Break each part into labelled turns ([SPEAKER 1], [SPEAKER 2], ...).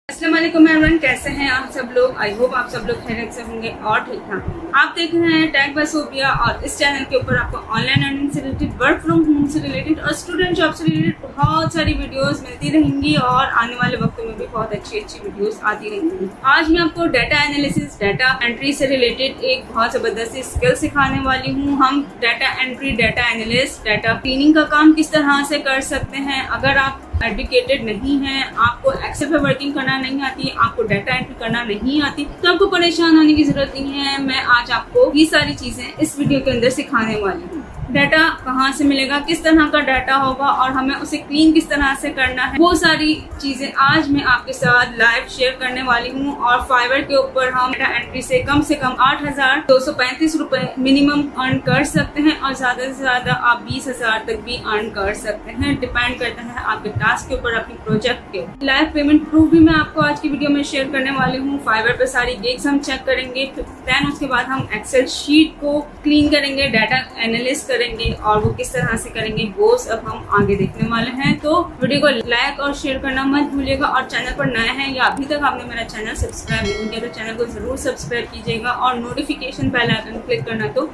[SPEAKER 1] अस्सलाम वालेकुम एवरीवन, कैसे हैं आप सब लोग। आई होप आप सब लोग खैरियत से होंगे और ठीक ठाक। आप देख रहे हैं टेक बाय सोफिया और इस चैनल के ऊपर आपको ऑनलाइन अर्निंग से रिलेटेड, वर्क फ्रॉम होम से रिलेटेड और स्टूडेंट जॉब से रिलेटेड बहुत सारी वीडियोस मिलती रहेंगी और आने वाले वक्त में भी बहुत अच्छी वीडियोस आती रहेंगी। आज मैं आपको डाटा एनालिसिस, डाटा एंट्री से रिलेटेड एक बहुत जबरदस्त स्किल सिखाने वाली हूँ। हम data entry, data analyst, data cleaning का काम किस तरह से कर सकते हैं। अगर आप एडुकेटेड नहीं है, आपको एक्सेल पे वर्किंग करना नहीं आती, आपको डाटा एंट्री करना नहीं आती, तो आपको परेशान होने की जरूरत नहीं है। मैं आज आपको ये सारी चीजें इस वीडियो के अंदर सिखाने वाली हूँ। डाटा कहाँ से मिलेगा, किस तरह का डाटा होगा और हमें उसे क्लीन किस तरह से करना है, वो सारी चीजें आज मैं आपके साथ लाइव शेयर करने वाली हूँ। और फाइवर के ऊपर हम डाटा एंट्री से कम 8,235 रुपए मिनिमम अर्न कर सकते हैं और ज्यादा से ज्यादा आप 20,000 तक भी अर्न कर सकते हैं। डिपेंड करता है आपके टास्क के ऊपर, अपने प्रोजेक्ट के ऊपर। लाइव पेमेंट प्रूफ भी मैं आपको आज की वीडियो में शेयर करने वाली हूँ। फाइवर पे सारी गिग्स हम चेक करेंगे, देन उसके बाद हम एक्सेल शीट को क्लीन करेंगे, डाटा एनालिस्ट करेंगे और वो किस तरह से करेंगे वो सब हम आगे देखने वाले हैं। तो वीडियो को लाइक और शेयर करना मत भूलिएगा और चैनल पर नए हैं या अभी तक आपने मेरा चैनल सब्सक्राइब नहीं किया तो चैनल को जरूर सब्सक्राइब कीजिएगा और नोटिफिकेशन बेल आइकन क्लिक करना तो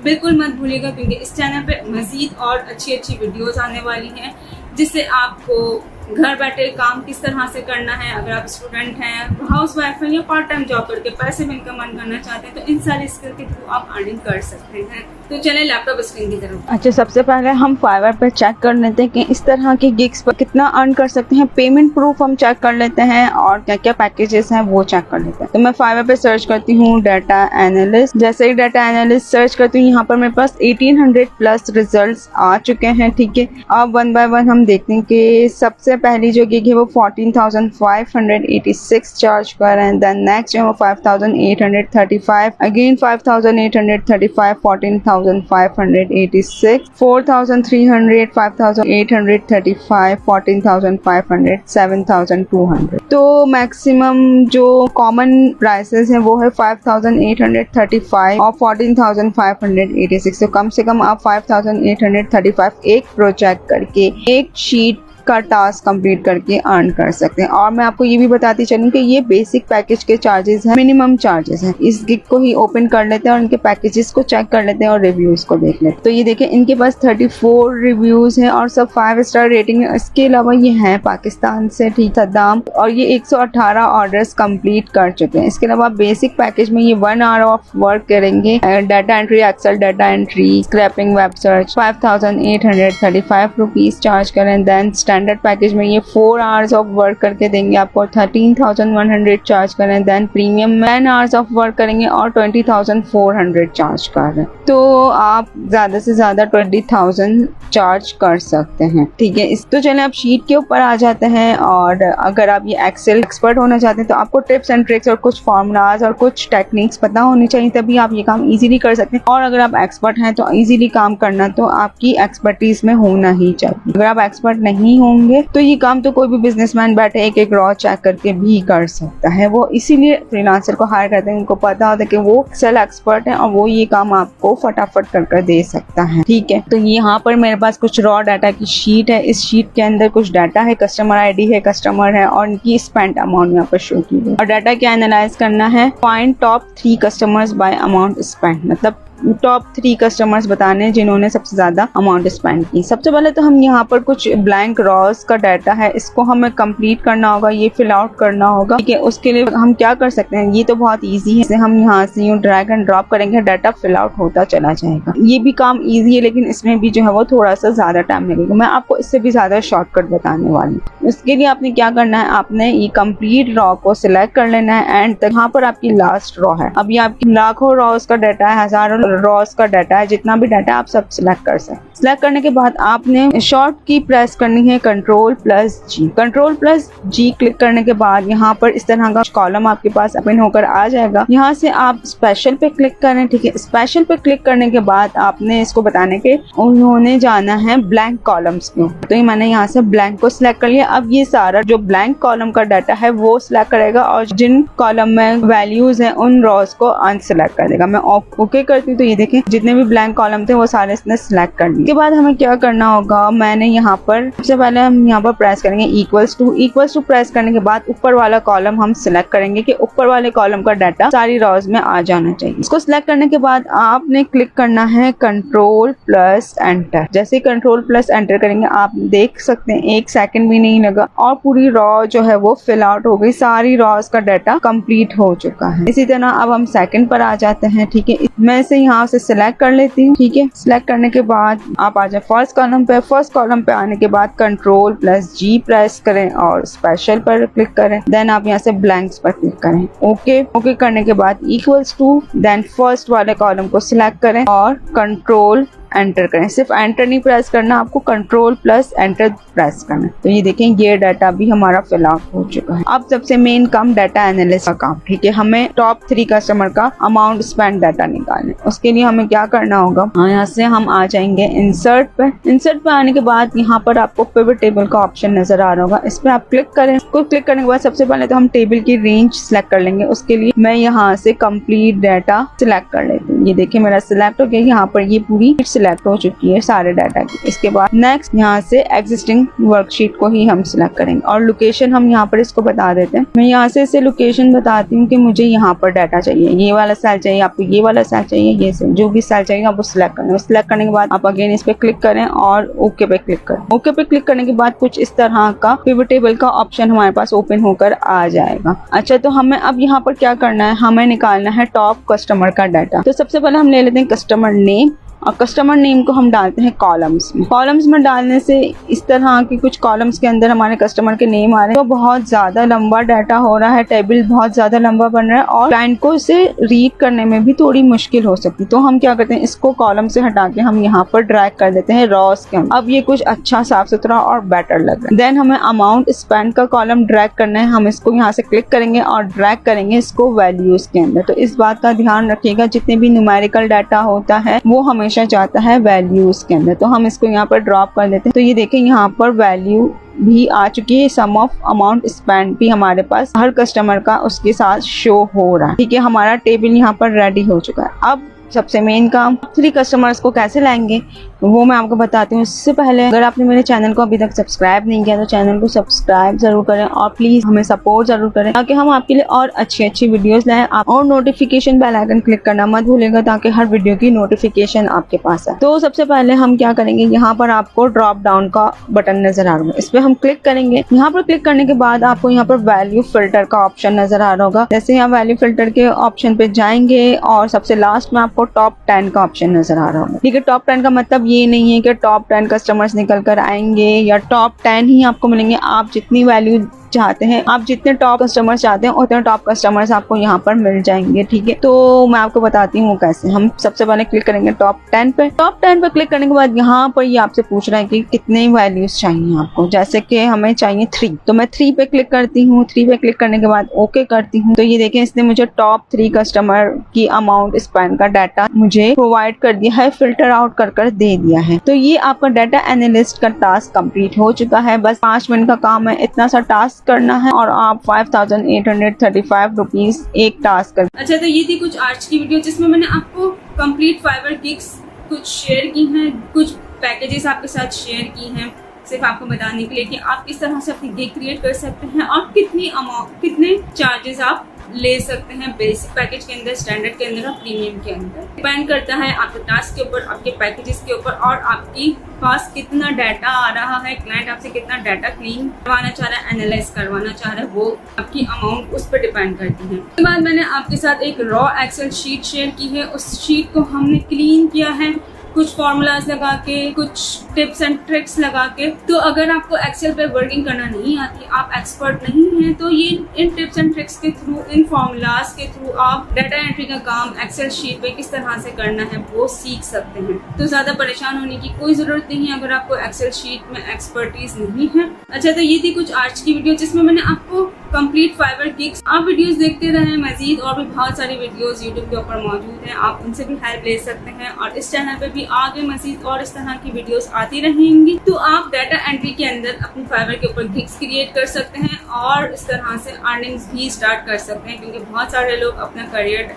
[SPEAKER 1] बिल्कुल मत भूलिएगा, क्योंकि इस चैनल पे मजीद और अच्छी वीडियोस आने वाली हैं जिससे आपको घर बैठे काम किस तरह से करना है। अगर आप स्टूडेंट हैं, हाउस वाइफ हैं या पार्ट टाइम जॉब करके पैसे में इनकम अर्न करना चाहते हैं तो इन सारी स्किल के थ्रू आप अर्निंग कर सकते हैं। तो चलें लैपटॉप स्क्रीन की तरफ।
[SPEAKER 2] अच्छा, सबसे पहले हम फाइवर पर चेक कर लेते हैं कि इस तरह के गिग्स पर कितना अर्न कर सकते हैं। पेमेंट प्रूफ हम चेक कर लेते हैं और क्या क्या पैकेजेस हैं वो चेक कर लेते हैं। तो मैं फाइवर पे सर्च करती हूँ डाटा एनालिस्ट। जैसे ही डाटा एनालिस्ट सर्च करती हूँ, यहाँ पर मेरे पास 1800 प्लस रिजल्ट आ चुके हैं। ठीक है, अब वन बाय वन हम देखते हैं कि सबसे पहली जो गिग है वो 14,586 चार्ज कर रहे हैं। देन नेक्स्ट जो 5,835, अगेन 5,835, 14,586, 4,300, 5,835, 14,500, 7,200। तो मैक्सिमम जो कॉमन प्राइसेस हैं वो है 5,835 और 14,586। तो कम से कम आप 5,835 एक प्रोजेक्ट करके, एक शीट का टास्क कंप्लीट करके अर्न कर सकते हैं। और मैं आपको ये भी बताती चलूं कि ये बेसिक पैकेज के चार्जेस हैं, मिनिमम चार्जेस हैं। इस गिग को ही ओपन कर लेते हैं और इनके पैकेजेस को चेक कर लेते हैं और रिव्यूज को देख लेते हैं। तो ये देखें, इनके पास 34 रिव्यूज हैं और सब 5 स्टार रेटिंग है। इसके अलावा ये हैं पाकिस्तान से, ठीक, सद्दाम, और ये 118 ऑर्डर्स कंप्लीट कर चुके हैं। इसके अलावा बेसिक पैकेज में ये 1 आवर ऑफ वर्क करेंगे। Data entry, excel data entry, scraping, web search, 5,835 rupees charge करें। देन स्टैंडर्ड पैकेज में ये 4 आवर्स ऑफ वर्क करके देंगे आपको, 13,100 चार्ज करें। Then premium 10 hours of work करेंगे और 20,400 चार्ज कर रहे हैं। तो आप ज्यादा से ज्यादा 20,000 चार्ज कर सकते हैं। ठीक है, इस तो चले आप शीट के ऊपर आ जाते हैं। और अगर आप ये एक्सेल एक्सपर्ट होना चाहते हैं तो आपको टिप्स एंड ट्रिक्स और कुछ फॉर्मूलाज और कुछ टेक्निक्स पता होनी चाहिए, तभी आप ये काम इजीली कर सकते हैं। और अगर आप एक्सपर्ट हैं तो इजीली काम करना तो आपकी एक्सपर्टीज में होना ही चाहिए। अगर आप एक्सपर्ट नहीं होंगे तो ये काम तो कोई भी बिजनेसमैन बैठे एक रॉ चेक करके भी कर सकता है। वो इसीलिए फ्रीलांसर को हायर करते हैं, उनको पता होता है कि वो एक्सेल एक्सपर्ट है और वो ये काम आपको फटाफट कर दे सकता है। ठीक है, तो यहाँ पर मेरे पास कुछ रॉ डाटा की शीट है। इस शीट के अंदर कुछ डाटा है, कस्टमर आईडी है, कस्टमर है और इनकी स्पेंड अमाउंट यहाँ पर शो की है। और डाटा क्या एनालाइज करना है, find top 3 customers bye amount spend, मतलब टॉप 3 कस्टमर्स बताने जिन्होंने सबसे ज्यादा अमाउंट स्पेंड की। सबसे पहले तो हम यहाँ पर कुछ ब्लैंक रॉस का डाटा है, इसको हमें कंप्लीट करना होगा, ये फिल आउट करना होगा। ठीक है, उसके लिए हम क्या कर सकते हैं, ये तो बहुत इजी है। हम यहाँ से यूँ ड्रैग एंड ड्रॉप करेंगे, डाटा फिल आउट होता चला जाएगा। ये भी काम इजी है, लेकिन इसमें भी जो है वो थोड़ा सा ज्यादा टाइम लगेगा। मैं आपको इससे भी ज्यादा शॉर्टकट बताने वाली हूँ। इसके लिए आपने क्या करना है, आपने ये कंप्लीट रॉ को सिलेक्ट कर लेना है एंड तक। यहाँ पर आपकी लास्ट रॉ है। अभी आपकी लाखों रॉस का डाटा है, हजारों रॉस का डाटा है, जितना भी डाटा आप सब सिलेक्ट कर सकते हैं। सिलेक्ट करने के बाद आपने शॉर्ट की प्रेस करनी है, Ctrl+G। Ctrl+G क्लिक करने के बाद यहाँ पर इस तरह का कॉलम आपके पास ओपन होकर आ जाएगा। यहाँ से आप स्पेशल पे क्लिक करें। ठीक है, स्पेशल पे क्लिक करने के बाद आपने इसको बताने के उन्होंने जाना है ब्लैंक कॉलम्स को। तो मैंने यहाँ से ब्लैंक को सिलेक्ट कर लिया। अब ये सारा जो ब्लैंक कॉलम का डाटा है वो सिलेक्ट करेगा और जिन कॉलम में वैल्यूज हैं उन रॉस को अनसिलेक्ट कर देगा। मैं ओके करती हूँ तो ये देखें जितने भी ब्लैंक कॉलम थे वो सारे इसने सिलेक्ट कर लिए। इसके बाद हमें क्या करना होगा, मैंने यहाँ पर सबसे पहले हम यहाँ पर प्रेस करेंगे इक्वल्स टू प्रेस करने के बाद ऊपर वाला कॉलम हम सिलेक्ट करेंगे कि ऊपर वाले कॉलम का डाटा सारी रॉज में आ जाना चाहिए। इसको सिलेक्ट करने के बाद आपने क्लिक करना है कंट्रोल प्लस एंटर। जैसे कंट्रोल प्लस एंटर करेंगे आप देख सकते हैं 1 सेकंड भी नहीं लगा और पूरी रॉ जो है वो फिल आउट हो गई, सारी रॉज का डाटा कंप्लीट हो चुका है। इसी तरह अब हम सेकंड पर आ जाते हैं। ठीक है, मैं इसे यहाँ से सिलेक्ट कर लेती हूँ। ठीक है, सिलेक्ट करने के बाद आप आ जाए फर्स्ट कॉलम पे। फर्स्ट कॉलम पे आने के बाद कंट्रोल प्लस जी प्रेस करें और स्पेशल पर क्लिक करें। देन आप यहाँ से ब्लैंक्स पर क्लिक करें। ओके करने के बाद इक्वल्स टू, देन फर्स्ट वाले कॉलम को सिलेक्ट करें और कंट्रोल एंटर करें। सिर्फ एंटर नहीं प्रेस करना, आपको कंट्रोल प्लस एंटर प्रेस करना। तो ये देखें ये डाटा भी हमारा फिल आउट हो चुका है। अब सबसे मेन काम डाटा एनालिसिस का काम। ठीक है, हमें टॉप 3 कस्टमर का अमाउंट स्पेंड डाटा निकालना। उसके लिए हमें क्या करना होगा, यहाँ से हम आ जाएंगे इंसर्ट पे। इंसर्ट पे आने के बाद यहाँ पर आपको पिवट टेबल का ऑप्शन नजर आ रहा होगा, इस पर आप क्लिक करें। इसको क्लिक करने के बाद सबसे पहले तो हम टेबल की रेंज सिलेक्ट कर लेंगे। उसके लिए मैं यहाँ से कंप्लीट डाटा सिलेक्ट कर लेती हूँ। ये देखिए मेरा सिलेक्ट हो गया, यहाँ पर ये पूरी सिलेक्ट हो चुकी है सारे डाटा की। इसके बाद नेक्स्ट यहाँ से एग्जिस्टिंग वर्कशीट को ही हम सिलेक्ट करेंगे और लोकेशन हम यहाँ पर इसको बता देते हैं। मैं यहाँ से इसे लोकेशन बताती हूँ कि मुझे यहाँ पर डाटा चाहिए, ये वाला सेल चाहिए, आपको ये वाला सेल चाहिए, ये सेल जो भी सेल चाहिए आप वो सिलेक्ट करना है। सिलेक्ट करने के बाद आप अगेन इस पे क्लिक करें और ओके पे क्लिक करें। ओके पे क्लिक करने के बाद कुछ इस तरह का पिवट टेबल का ऑप्शन हमारे पास ओपन होकर आ जाएगा। अच्छा, तो हमें अब यहाँ पर क्या करना है, हमें निकालना है टॉप कस्टमर का डाटा। तो सबसे पहले हम ले लेते हैं कस्टमर नेम और कस्टमर नेम को हम डालते हैं कॉलम्स में। कॉलम्स में डालने से इस तरह की कुछ कॉलम्स के अंदर हमारे कस्टमर के नेम आ रहे हैं। तो बहुत ज्यादा लंबा डाटा हो रहा है, टेबल बहुत ज्यादा लंबा बन रहा है और क्लाइंट को इसे रीड करने में भी थोड़ी मुश्किल हो सकती है। तो हम क्या करते हैं, इसको कॉलम से हटा के हम यहाँ पर ड्रैग कर देते हैं रॉस के अंदर। अब ये कुछ अच्छा साफ सुथरा और बेटर लग रहा है। देन हमें अमाउंट स्पेंड का कॉलम ड्रैग करना है। हम इसको यहाँ से क्लिक करेंगे और ड्रैग करेंगे इसको वैल्यूज के अंदर। तो इस बात का ध्यान रखिएगा, जितने भी न्यूमेरिकल डाटा होता है वो हमेशा जाता है वैल्यूज के अंदर। तो हम इसको यहाँ पर ड्रॉप कर देते हैं। तो ये देखें यहाँ पर वैल्यू भी आ चुकी है, सम ऑफ अमाउंट स्पेंड भी हमारे पास हर कस्टमर का उसके साथ शो हो रहा है। ठीक है, हमारा टेबल यहाँ पर रेडी हो चुका है। अब सबसे मेन काम 3 कस्टमर्स को कैसे लाएंगे वो मैं आपको बताती हूँ। इससे पहले अगर आपने मेरे चैनल को अभी तक सब्सक्राइब नहीं किया तो चैनल को सब्सक्राइब जरूर करें और प्लीज हमें सपोर्ट जरूर करें ताकि हम आपके लिए और अच्छी वीडियोस लाएं। आप और नोटिफिकेशन बेल आइकन क्लिक करना मत भूलिएगा ताकि हर वीडियो की नोटिफिकेशन आपके पास आए। तो सबसे पहले हम क्या करेंगे, यहाँ पर आपको ड्रॉप डाउन का बटन नजर आ रहा होगा, इस पर हम क्लिक करेंगे। यहाँ पर क्लिक करने के बाद आपको यहाँ पर वैल्यू फिल्टर का ऑप्शन नजर आ रहा होगा। जैसे यहाँ वैल्यू फिल्टर के ऑप्शन पे जाएंगे और सबसे लास्ट में आपको टॉप 10 का ऑप्शन नजर आ रहा होगा। ठीक है, टॉप 10 का मतलब ये नहीं है कि टॉप 10 कस्टमर्स निकल कर आएंगे या टॉप 10 ही आपको मिलेंगे। आप जितनी वैल्यू चाहते हैं, आप जितने टॉप कस्टमर्स चाहते हैं उतने टॉप कस्टमर्स आपको यहाँ पर मिल जाएंगे। ठीक है, तो मैं आपको बताती हूँ कैसे। हम सबसे पहले क्लिक करेंगे टॉप 10 पे। टॉप 10 पे क्लिक करने के बाद यहाँ पर ये आपसे पूछ रहा है कि कितने वैल्यूज चाहिए आपको। जैसे कि हमें चाहिए 3, तो मैं 3 पे क्लिक करती हूँ। 3 पे क्लिक करने के बाद ओके करती हूँ। तो ये देखें इसने मुझे टॉप 3 कस्टमर की अमाउंट स्पेंड का डाटा मुझे प्रोवाइड कर दिया है, फिल्टर आउट कर दे दिया है। तो ये आपका डाटा एनालिस्ट का टास्क कंप्लीट हो चुका है। बस 5 मिनट का काम है, इतना सा टास्क करना है और आप 5835 रुपीज एक टास्क कर।
[SPEAKER 1] अच्छा, तो ये थी कुछ आज की वीडियो जिसमें मैंने आपको कंप्लीट फाइवर गिग्स कुछ शेयर की हैं, कुछ पैकेजेस आपके साथ शेयर की हैं, सिर्फ आपको बताने के लिए कि आप किस तरह से अपनी गिग क्रिएट कर सकते हैं और कितनी अमाउंट, कितने चार्जेस आप ले सकते हैं बेसिक पैकेज के अंदर, स्टैंडर्ड के अंदर और प्रीमियम के अंदर। डिपेंड करता है आपके टास्क के ऊपर, आपके पैकेजेस के ऊपर और आपकी पास कितना डाटा आ रहा है, क्लाइंट आपसे कितना डाटा क्लीन करवाना चाह रहा है, एनालाइज करवाना चाह रहा है, वो आपकी अमाउंट उस पर डिपेंड करती है। उसके बाद मैंने आपके साथ एक रॉ एक्सेल शीट शेयर की है। उस शीट को हमने क्लीन किया है कुछ फॉर्मूलाज लगा के, कुछ टिप्स एंड ट्रिक्स लगा के। तो अगर आपको एक्सेल पे वर्किंग करना नहीं आती, आप एक्सपर्ट नहीं हैं, तो ये इन टिप्स एंड ट्रिक्स के थ्रू, इन फॉर्मूलाज के थ्रू आप डाटा एंट्री का काम एक्सेल शीट पे किस तरह से करना है वो सीख सकते हैं। तो ज्यादा परेशान होने की कोई जरूरत नहीं है अगर आपको एक्सेल शीट में एक्सपर्टीज नहीं है। अच्छा, तो ये थी कुछ आज की वीडियो जिसमें मैंने आपको कंप्लीट फाइवर गिग्स। आप वीडियोस देखते रहें, मजीद और भी बहुत सारी वीडियोस यूट्यूब के ऊपर मौजूद हैं, आप उनसे भी हेल्प ले सकते हैं और इस चैनल पे भी आगे मजीद और इस तरह की वीडियोस आती रहेंगी। तो आप डाटा एंट्री के अंदर अपनी फाइवर के ऊपर गिग्स क्रिएट कर सकते हैं और इस तरह से अर्निंग्स भी स्टार्ट कर सकते हैं, क्योंकि बहुत सारे लोग अपना career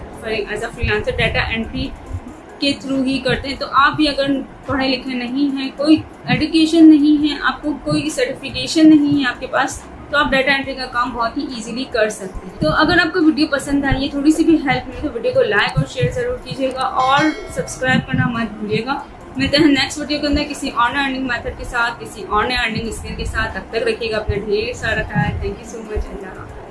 [SPEAKER 1] as a freelancer data entry के थ्रू ही करते हैं। तो आप भी अगर पढ़े लिखे नहीं हैं, कोई एजुकेशन नहीं है, आपको कोई सर्टिफिकेशन नहीं है आपके पास, तो आप डाटा एंट्री का काम बहुत ही इजीली कर सकते हैं। तो अगर आपको वीडियो पसंद आई है, थोड़ी सी भी हेल्प मिली, तो वीडियो को लाइक और शेयर ज़रूर कीजिएगा और सब्सक्राइब करना मत भूलिएगा। मिलते हैं नेक्स्ट वीडियो के अंदर किसी और नए अर्निंग मेथड के साथ, किसी और नए अर्निंग स्किल के साथ। तब तक रखिएगा अपना ढेर सारा ख्याल। Thank you so much.